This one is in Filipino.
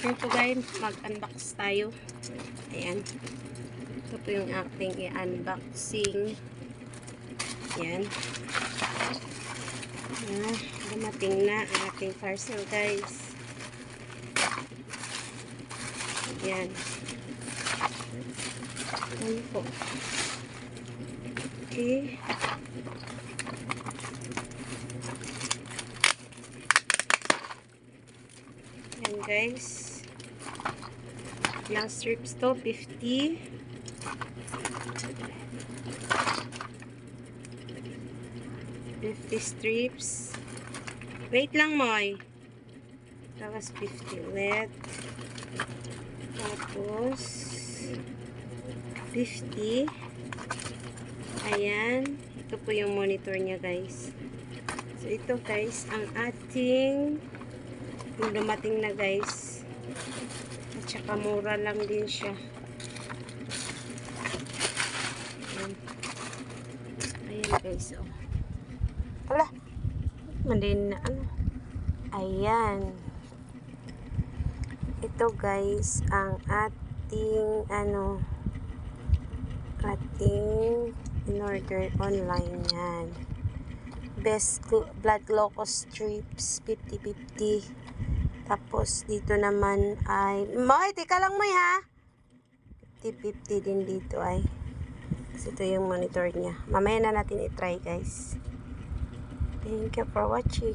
Ito guys, mag-unbox tayo. Ayan. Ito po yung aking i-unboxing. Ayan. Dumating na ang ating parcel guys. Ayan. Ayan po. Okay. Ayan guys. Ilang strips to? 50. 50 strips. Wait lang, Moy. Tapos 50 ulit. Tapos 50. Ayan. Ito po yung monitor niya, guys. So, ito, guys, ang ating yung dumating na, guys. At saka mura lang din siya. Ayan. Ayan, guys. Oh. Wala. Malin na ano. Ayan. Ito guys, ang ating ating in-order online yan. Best blood glucose strips 50-50. Tapos dito naman ay Moy, tika lang Moy ha. 50-50 din dito ay. Kasi ito yung monitor niya. Mamaya na natin i-try guys. Thank you for watching.